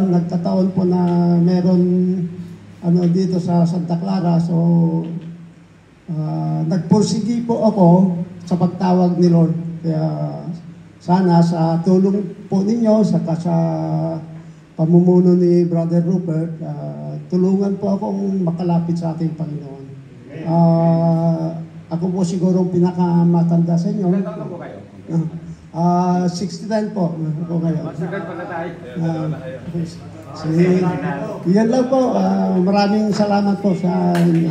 Nagkataon po na meron dito sa Santa Clara, so nagpursigi po ako sa pagtawag ni Lord. Kaya sana sa tulong po ninyo saka sa pamumuno ni Brother Rupert, tulungan po akong makalapit sa ating Panginoon. Ako po siguro pinakamatanda sa inyo. Ilan taon po kayo? 69 po ako ngayon. Masigat pa na tayo. Yan lang po. Maraming salamat po sa inyo.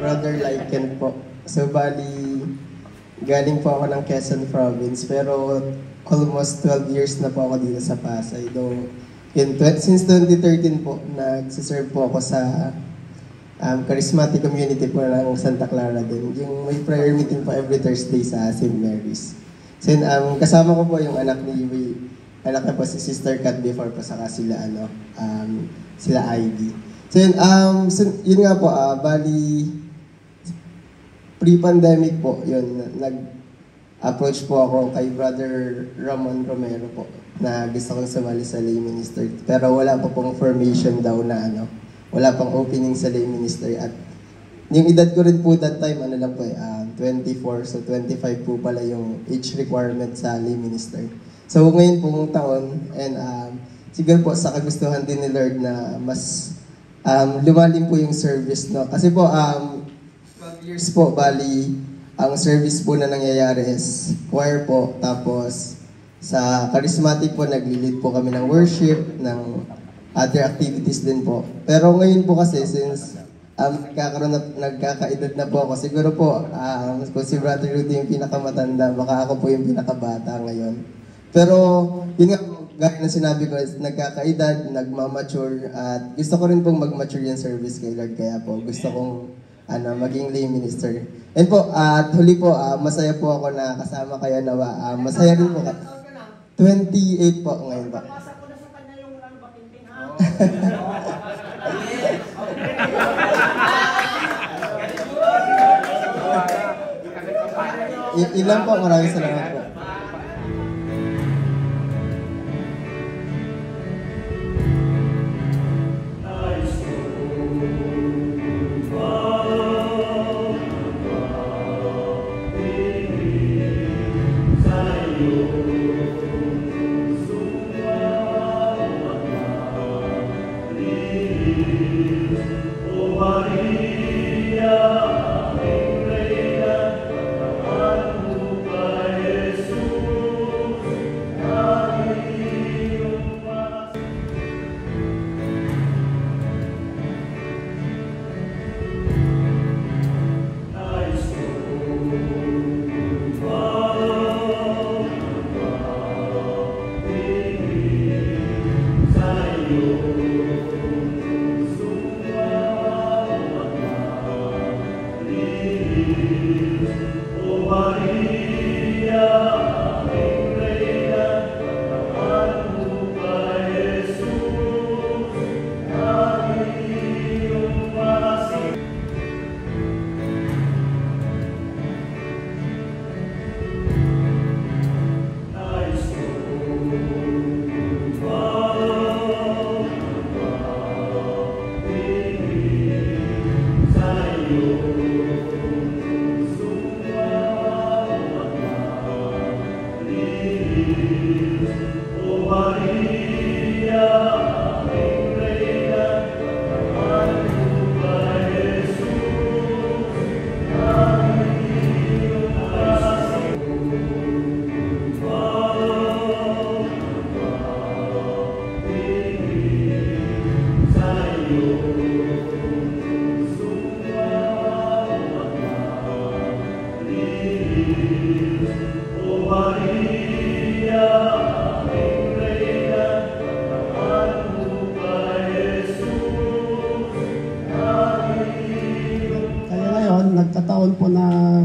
Brother Lycan po. So, bali, galing po ako ng Quezon Province, pero almost 12 years na po ako dito sa Pasay. Though, since 2013 po, nagsiserve po ako sa charismatic community po ng Santa Clara din. Yung may prayer meeting po every Thursday sa St. Mary's. So, kasama ko po yung anak niya po si Sister Kat before po, saka sila, sila Ivy. So, yun nga po, bali, pre-pandemic po, yun, nag-approach po ako kay Brother Ramon Romero po, na gusto kong sumali sa lay minister. Pero wala pa pong formation daw na wala pang opening sa lay minister. At yung edad ko rin po that time, 24, so 25 po pala yung age requirement sa lay minister. So ngayon pong taon, and siguro po sa kagustuhan din ni Lord na mas lumalim po yung service, no? Kasi po, 12 years po, bali, ang service po na nangyayari is choir po, tapos sa charismatic po, nag-lead po kami ng worship, ng other activities din po. Pero ngayon po kasi, since nagkakaedad na po ako, siguro po, kung si Brother Rudy yung pinakamatanda, baka ako po yung pinakabata ngayon. Pero, yun nga po, gaya na sinabi ko, nagkakaedad, nagmamature, at gusto ko rin pong mag-mature yung service kay Lord, kaya po gusto kong maging lay minister. And po, at huli po, masaya po ako na kasama kayo nawa. Masaya rin po. 28 po ngayon po. Pasa ko na sa kanya yung batinting ha. Ilan po, maraming salamat po.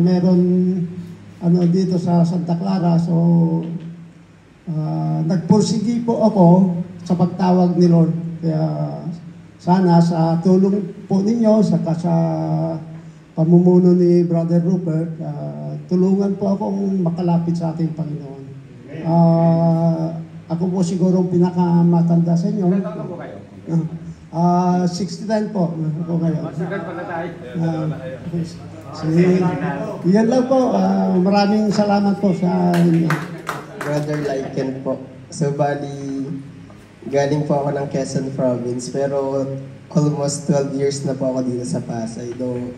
meron dito sa Santa Clara. So, nagpursigi po ako sa pagtawag ni Lord. Kaya sana sa tulong po ninyo, saka sa pamumuno ni Brother Rupert, tulungan po akong makalapit sa ating Panginoon. Ako po siguro ang pinakamatanda sa inyo. Ilan taon na po kayo? 69 po ako ngayon. Masigat pa na tayo. Yan lang po. Maraming salamat po sa inyo. Brother Lycan po. So, bali, galing po ako ng Quezon Province, pero almost 12 years na po ako dito sa Pasay. Though,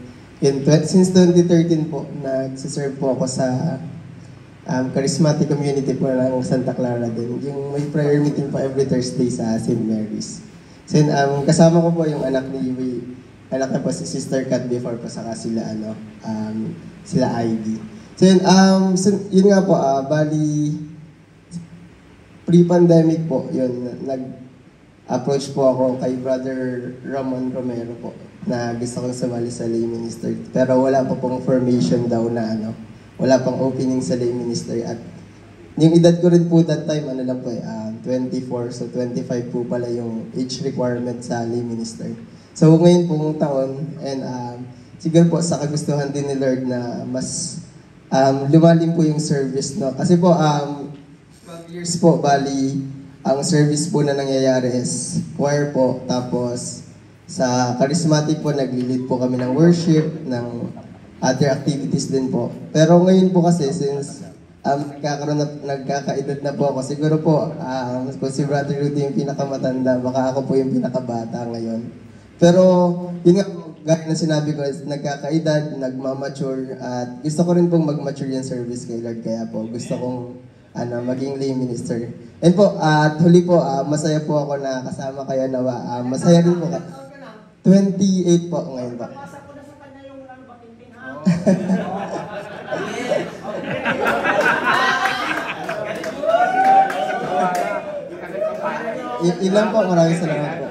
since 2013 po, nagsiserve po ako sa charismatic community po ng Santa Clara din. Yung may prayer meeting po every Thursday sa St. Mary's. So, kasama ko po yung anak niya po si Sister Kat before po, saka sila, sila Ivy. So, yun nga po, bali, pre-pandemic po, yun, nag-approach po ako kay Brother Ramon Romero po, na gusto kong sumali sa lay minister. Pero wala pa pong formation daw na wala pang opening sa lay minister. At yung edad ko rin po that time, 24, so 25 po pala yung age requirement sa lay minister. So ngayon pong taon, and siguro po sa kagustuhan din ni Lord na mas lumalim po yung service, no? Kasi po, 12 years po, bali, ang service po na nangyayari is choir po, tapos sa charismatic po, nag-lead po kami ng worship, ng other activities din po. Pero ngayon po kasi, since nagkakaedad na po ako, siguro po, kung si Brother Rudy yung pinakamatanda, baka ako po yung pinakabata ngayon. Pero, yun nga po, gaya na sinabi ko, nagkakaedad, nagmamature, at gusto ko rin pong mag-mature yung service kay Lord, kaya po gusto kong maging lay minister. And po, at huli po, masaya po ako na kasama kayo nawa. Masaya rin po. 28 po ngayon po. Pasa ko na sa kanya yung batinting, ha? Ilan po, maraming salamat po.